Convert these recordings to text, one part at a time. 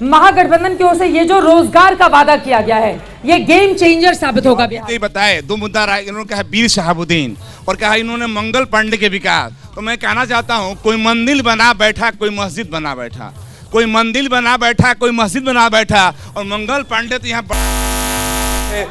महागठबंधन की ओर से ये जो रोजगार का वादा किया गया है, ये गेम चेंजर साबित होगा। ये बताए दो मुद्दा इन्होंने कहा वीर शहाबुद्दीन और कहा इन्होंने मंगल पांडे के विकास। तो मैं कहना चाहता हूँ, कोई मंदिर बना बैठा, कोई मस्जिद बना बैठा, कोई मंदिर बना बैठा, कोई मस्जिद बना बैठा, और मंगल पांडे तो यहाँ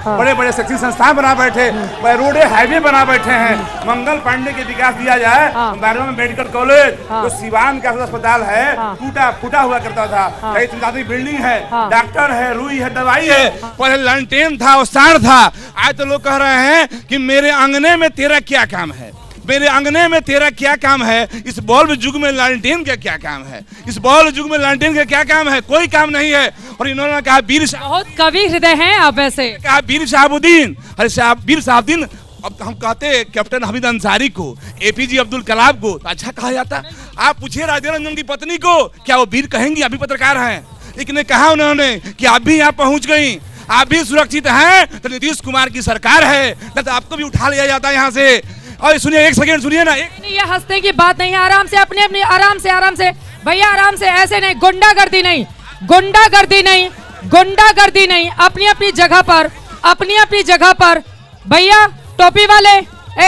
बड़े बड़े शैक्षिक संस्थान बना बैठे, रोडे हाईवे बना बैठे हैं। मंगल पांडे के विकास दिया जाए। बारहवा में मेडिकल कॉलेज जो सिवान का अस्पताल है, टूटा फूटा हुआ करता था, कई सुंदर बिल्डिंग है, डॉक्टर है, रुई है, दवाई है। पहले लैंटेन था और साढ़ था, आज तो लोग कह रहे हैं कि मेरे आंगने में तेरा क्या काम है, मेरे आंगने में तेरा क्या काम है। इस बल्ब युग में लालटेन का क्या काम है, इस बल्ब युग में लालटेन का क्या काम है, कोई काम नहीं है। और इन्होंने कहा वीर, बहुत कवि हृदय हैं आप, वैसे कहा वीर शहाबुद्दीन। अरे वीर शहाबुद्दीन, अब हम कहते कैप्टन हमीद अंसारी को, एपीजे अब्दुल कलाम को तो अच्छा कहा जाता। आप पूछिए राधे रंजन की पत्नी को, क्या वो वीर कहेंगी? अभी पत्रकार हैं, एक ने कहा उन्होंने कि आप भी यहाँ पहुंच गई, आप भी सुरक्षित हैं तो नीतीश कुमार की सरकार है, न तो आपको भी उठा लिया जाता है यहाँ से। और सुनिए, एक सेकंड सुनिए ना। नहीं, ये हंसने की बात नहीं है, आराम से, अपनी अपनी आराम से भैया, आराम से, ऐसे नहीं, गुंडागर्दी नहीं, गुंडागर्दी नहीं, गुंडागर्दी नहीं, अपनी अपनी जगह पर, अपनी अपनी जगह पर भैया। टोपी वाले,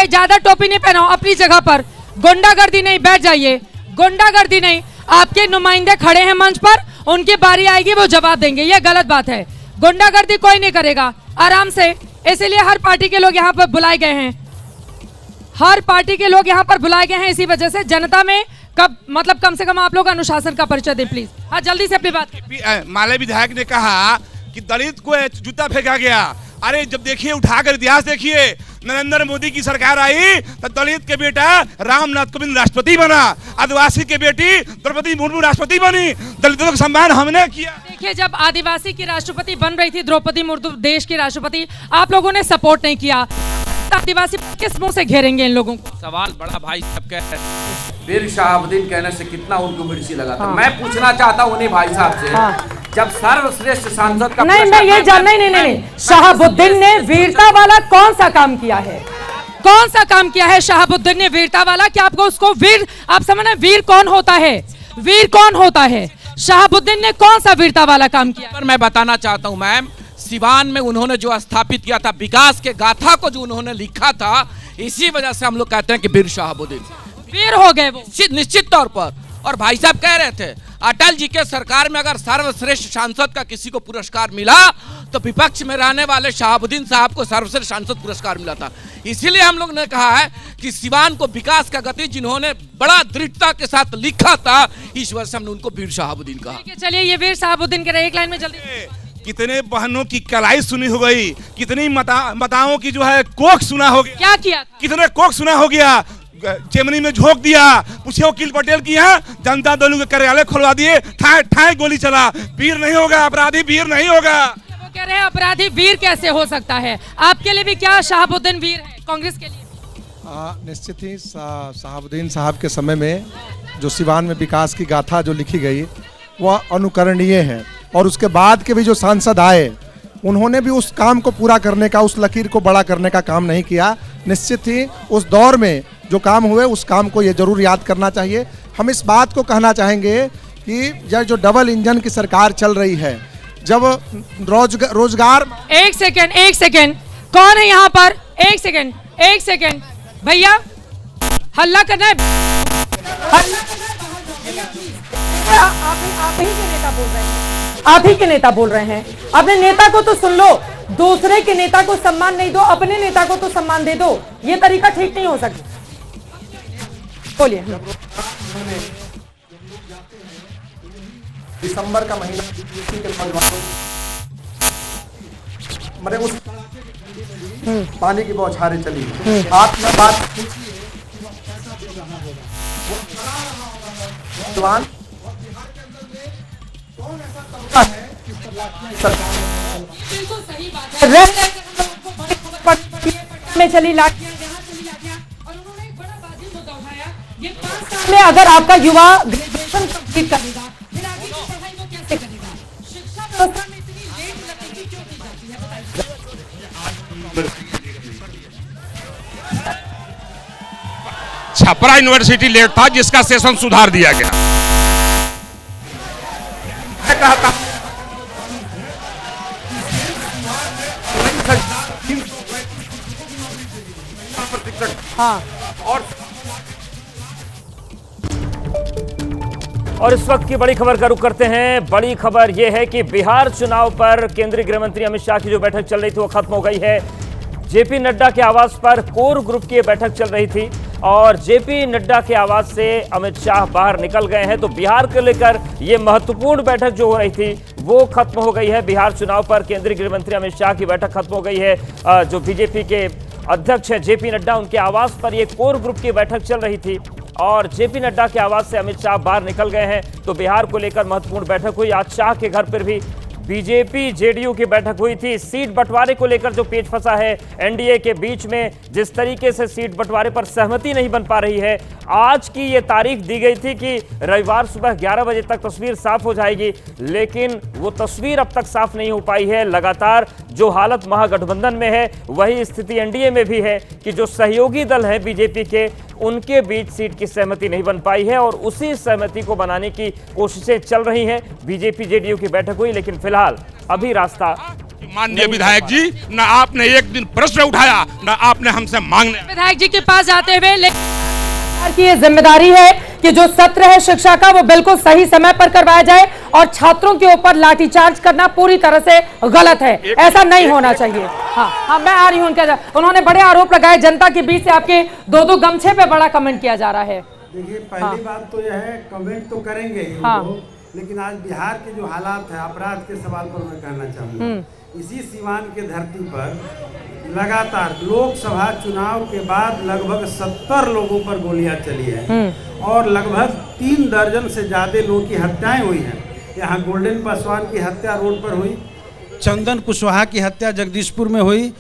ज्यादा टोपी नहीं पहनाओ, अपनी जगह पर। गुंडागर्दी नहीं, बैठ जाइए, गुंडागर्दी नहीं। आपके नुमाइंदे खड़े हैं मंच पर, उनकी बारी आएगी, वो जवाब देंगे, ये गलत बात है। गुंडागर्दी कोई नहीं करेगा, आराम से। इसलिए हर पार्टी के लोग यहाँ पर बुलाए गए हैं, हर पार्टी के लोग यहाँ पर बुलाए गए हैं, इसी वजह से जनता में कब, मतलब कम से कम आप लोग अनुशासन का परिचय दें प्लीज। हाँ, जल्दी से अपनी बात। माले विधायक ने कहा कि दलित को जूता फेंका गया। अरे जब देखिए, उठाकर इतिहास देखिए, नरेंद्र मोदी की सरकार आई तो दलित के बेटा रामनाथ कोविंद राष्ट्रपति बना, आदिवासी के बेटी द्रौपदी मुर्मू राष्ट्रपति बनी, दलितों का सम्मान हमने किया। देखिए, जब आदिवासी की राष्ट्रपति बन रही थी द्रौपदी मुर्मू देश की राष्ट्रपति, आप लोगों ने सपोर्ट नहीं किया। आदिवासी किस मुंह से घेरेंगे इन लोगों को? सवाल बड़ा भाई साहब का है, वीर शहाबुद्दीन कहने से कितना उनको मिर्ची लगा था। मैं पूछना चाहता हूँ उन्हीं भाई साहब से, जब सर्वश्रेष्ठ सांसद का नहीं, मैं ये जान नहीं, शहाबुद्दीन ने वीरता वाला कौन सा काम किया है? कौन सा काम किया है शहाबुद्दीन ने वीरता वाला? क्या आपको उसको वीर, आप समझना, वीर कौन होता है, वीर कौन होता है? शहाबुद्दीन ने कौन सा वीरता वाला काम किया? पर मैं बताना चाहता हूँ मैम, सिवान में उन्होंने जो स्थापित किया था, विकास के गाथा को जो उन्होंने लिखा था, इसी वजह से हम लोग कहते हैं कि वीर शहाबुद्दीन वीर हो गए वो, निश्चित तौर पर। और भाई साहब कह रहे थे, अटल जी के सरकार में अगर सर्वश्रेष्ठ सांसद का किसी को पुरस्कार मिला तो विपक्ष में रहने वाले शहाबुद्दीन साहब को सर्वश्रेष्ठ सांसद पुरस्कार मिला था। इसीलिए हम लोग ने कहा है कि सिवान को विकास का गति जिन्होंने बड़ा दृढ़ता के साथ लिखा था, इस वजह से हमने उनको वीर शहाबुद्दीन कहा। चलिए, ये वीर शहाबुद्दीन के एक लाइन में जल्दी। कितने बहनों की कलाई सुनी हो गई, कितनी माताओं की जो है कोख सुना हो गया। क्या किया था? कितने कोख सुना हो गया, चेमनी में झोंक दिया। पूछे वकील पटेल की, यहाँ जनता दल के कार्यालय खुलवा दिए, ठाए ठाए गोली चला। वीर नहीं होगा अपराधी, वीर नहीं होगा। वो कह रहे हैं अपराधी वीर कैसे हो सकता है? आपके लिए भी क्या शहाबुद्दीन वीर है, कांग्रेस के लिए? निश्चित ही शहाबुद्दीन साहब के समय में जो सिवान में विकास की गाथा जो लिखी गई, वह अनुकरणीय है। और उसके बाद के भी जो सांसद आए, उन्होंने भी उस काम को पूरा करने का, उस लकीर को बड़ा करने का काम नहीं किया। निश्चित ही उस दौर में जो काम हुए, उस काम को ये जरूर याद करना चाहिए। हम इस बात को कहना चाहेंगे कि जो डबल इंजन की सरकार चल रही है, जब रोजगार। एक सेकेंड, कौन है यहाँ पर? एक सेकेंड भैया, हल्ला करना है। आप ही के नेता बोल रहे हैं, आप ही के नेता बोल रहे हैं। अपने नेता को तो सुन लो, दूसरे के नेता को सम्मान नहीं दो, अपने नेता को तो सम्मान दे दो। ये तरीका ठीक नहीं हो सकता। बोलिए। दिसंबर का महीना मैंने उस पानी की बौछारें चली, आप में बात में चली लाठियां, जहां चली लाठियां, और उन्होंने एक बड़ा वाजिब मुद्दा उठाया, ये 5 साल में अगर आपका युवा ग्रेजुएशन कंप्लीट करेगा, फिर आगे की पढ़ाई वो कैसे करेगा? शिक्षा व्यवस्था में इतनी लेट लगती क्यों की जाती है, बताइए। छपरा यूनिवर्सिटी लेट था, जिसका सेशन सुधार दिया गया। हाँ। और इस वक्त की बड़ी खबर का रुख करते हैं। बड़ी खबर यह है कि बिहार चुनाव पर केंद्रीय गृह मंत्री अमित शाह की जो बैठक चल रही थी वो खत्म हो गई है। जेपी नड्डा के आवास पर कोर ग्रुप की बैठक चल रही थी और जेपी नड्डा के आवास से अमित शाह बाहर निकल गए हैं। तो बिहार को लेकर ये महत्वपूर्ण बैठक जो हो रही थी वो खत्म हो गई है। बिहार चुनाव पर केंद्रीय गृह मंत्री अमित शाह की बैठक खत्म हो गई है। जो बीजेपी के अध्यक्ष है जेपी नड्डा, उनके आवास पर ये कोर ग्रुप की बैठक चल रही थी और जेपी नड्डा के आवास से अमित शाह बाहर निकल गए हैं। तो बिहार को लेकर महत्वपूर्ण बैठक हुई। आज शाह के घर पर भी बीजेपी जेडीयू की बैठक हुई थी। सीट बंटवारे को लेकर जो पेच फंसा है एनडीए के बीच में, जिस तरीके से सीट बंटवारे पर सहमति नहीं बन पा रही है, आज की ये तारीख दी गई थी कि रविवार सुबह 11 बजे तक तस्वीर साफ हो जाएगी, लेकिन वो तस्वीर अब तक साफ नहीं हो पाई है। लगातार जो हालत महागठबंधन में है वही स्थिति एनडीए में भी है कि जो सहयोगी दल है बीजेपी के, उनके बीच सीट की सहमति नहीं बन पाई है और उसी सहमति को बनाने की कोशिशें चल रही हैं। बीजेपी जेडीयू की बैठक हुई, लेकिन फिलहाल अभी रास्ता माननीय विधायक जी, ना आपने एक दिन प्रश्न उठाया, ना आपने हमसे मांगने। विधायक जी के पास जाते हुए सरकार की ये जिम्मेदारी है कि जो सत्र है शिक्षा का वो बिल्कुल सही समय पर करवाया जाए और छात्रों के ऊपर लाठीचार्ज करना पूरी तरह से गलत है, ऐसा नहीं होना चाहिए। हाँ, मैं आ रही हूँ उनके। उन्होंने बड़े आरोप लगाए जनता के बीच से आपके दो गमछे पे बड़ा कमेंट किया जा रहा है। देखिए, पहली बात तो यह है, कमेंट तो करेंगे ही लोग, लेकिन आज बिहार के जो हालात है, अपराध के सवाल पर मैं कहना चाहूँगा। इसी सीवान के धरती पर लगातार लोकसभा चुनाव के बाद लगभग 70 लोगों पर गोलियां चली हैं और लगभग 3 दर्जन से ज्यादा लोगों की हत्याएं हुई हैं। यहाँ गोल्डन पासवान की हत्या रोड पर हुई, चंदन कुशवाहा की हत्या जगदीशपुर में हुई,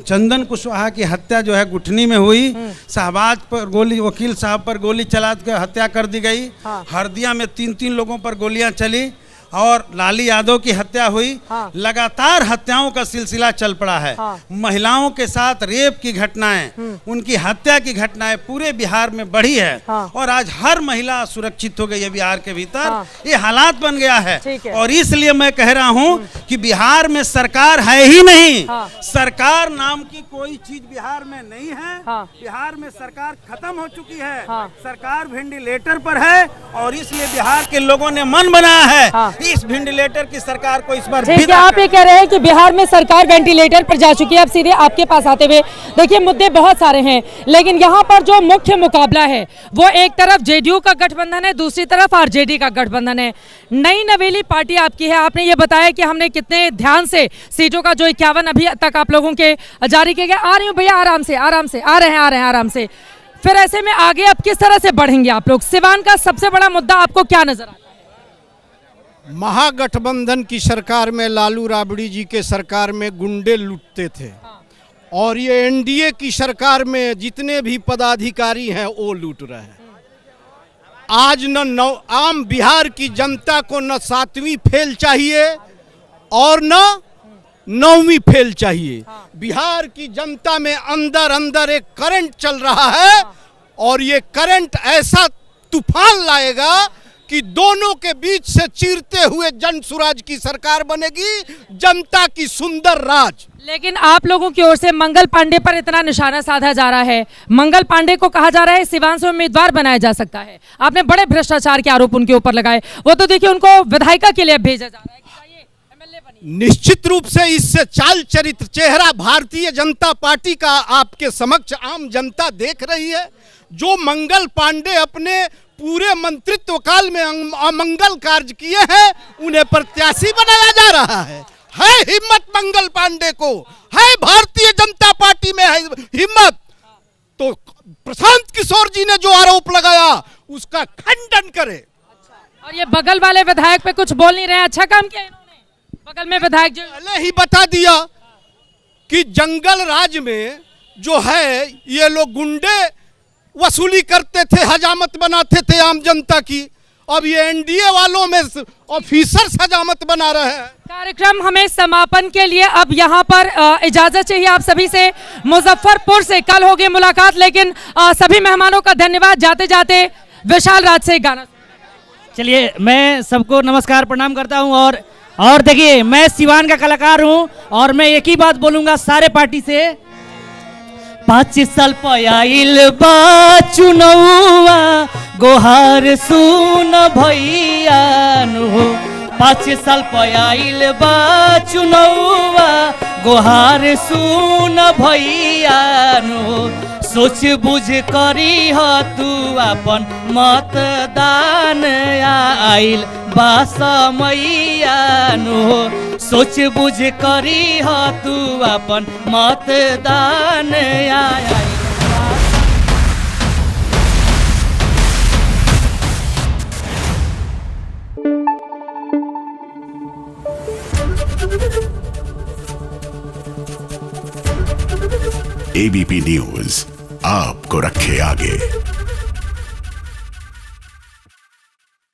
चंदन कुशवाहा की हत्या जो है गुठनी में हुई, शहबाज पर गोली, वकील साहब पर गोली चला कर हत्या कर दी गई। हरदिया में 3 लोगों पर गोलियां चली और लाली यादव की हत्या हुई। लगातार हत्याओं का सिलसिला चल पड़ा है। महिलाओं के साथ रेप की घटनाएं, उनकी हत्या की घटनाएं पूरे बिहार में बढ़ी है और आज हर महिला सुरक्षित हो गई है बिहार के भीतर। ये हालात बन गया है और इसलिए मैं कह रहा हूं कि बिहार में सरकार है ही नहीं। सरकार नाम की कोई चीज बिहार में नहीं है। बिहार में सरकार खत्म हो चुकी है। सरकार वेंटिलेटर पर है और इसलिए बिहार के लोगों ने मन बनाया है इस वेंटिलेटर की सरकार को इस बार। ठीक है, आप ये कह रहे हैं कि बिहार में सरकार वेंटिलेटर पर जा चुकी है। अब सीधे आपके पास आते हुए देखिए, मुद्दे बहुत सारे हैं, लेकिन यहाँ पर जो मुख्य मुकाबला है वो एक तरफ जेडीयू का गठबंधन है, दूसरी तरफ आरजेडी का गठबंधन है। नई नवेली पार्टी आपकी है। आपने ये बताया कि हमने कितने ध्यान से सीटों का जो 51 अभी तक आप लोगों के जारी किए गए। आ रही हूँ भैया, आराम से आ रहे हैं आराम से। फिर ऐसे में आगे अब किस तरह से बढ़ेंगे आप लोग? सिवान का सबसे बड़ा मुद्दा आपको क्या नजर आता है? महागठबंधन की सरकार में, लालू राबड़ी जी के सरकार में गुंडे लूटते थे और ये एनडीए की सरकार में जितने भी पदाधिकारी हैं वो लूट रहे हैं। आज न आम बिहार की जनता को न 7वीं फेल चाहिए और न 9वीं फेल चाहिए। बिहार की जनता में अंदर अंदर एक करंट चल रहा है और ये करंट ऐसा तूफान लाएगा कि दोनों के बीच से चीरते हुए जन सुराज की सरकार बनेगी, जनता की सुंदर राज। लेकिन आप लोगों की ओर से मंगल पांडे पर इतना निशाना साधा जा रहा है। मंगल पांडे को कहा जा रहा है सिवान से उम्मीदवार बनाया जा सकता है। आपने बड़े भ्रष्टाचार के आरोप उनके ऊपर लगाए। वो तो देखिए उनको विधायिका के लिए भेजा जा रहा है कि चाहिए एमएलए बनिए। निश्चित रूप से इससे चाल चरित्र, चेहरा भारतीय जनता पार्टी का आपके समक्ष आम जनता देख रही है। जो मंगल पांडे अपने पूरे मंत्रित्व काल में अमंगल कार्य किए हैं, उन्हें प्रत्याशी बनाया जा रहा है। हिम्मत मंगल पांडे को है, भारतीय जनता पार्टी में है हिम्मत, तो प्रशांत किशोर जी ने जो आरोप लगाया उसका खंडन करे। और ये बगल वाले विधायक पे कुछ बोल नहीं रहे। अच्छा काम किया इन्होंने, बगल में विधायक जो पहले ही बता दिया कि जंगल राज में जो है ये लोग गुंडे वसूली करते थे, हजामत बनाते थे आम जनता की। अब ये एनडीए वालों में ऑफिसर हजामत बना रहे हैं। कार्यक्रम हमें समापन के लिए अब यहाँ पर इजाजत चाहिए आप सभी से। मुजफ्फरपुर से कल होगी मुलाकात, लेकिन सभी मेहमानों का धन्यवाद। जाते जाते विशाल राज से गाना। चलिए, मैं सबको नमस्कार प्रणाम करता हूं और देखिए, मैं सिवान का कलाकार हूं और मैं एक ही बात बोलूंगा सारे पार्टी से। 5 साल पयाइल बा चुनौआ गोहार सुन भैया नु 5 साल पयाइल बा चुनौआ गोहार सुन भैया नु सोच बुझ करी ह तू अपन मतदान आइल बा समैया नु सोच बुझ करी ह तू अपन मतदान आइल एबीपी न्यूज आपको रखे आगे।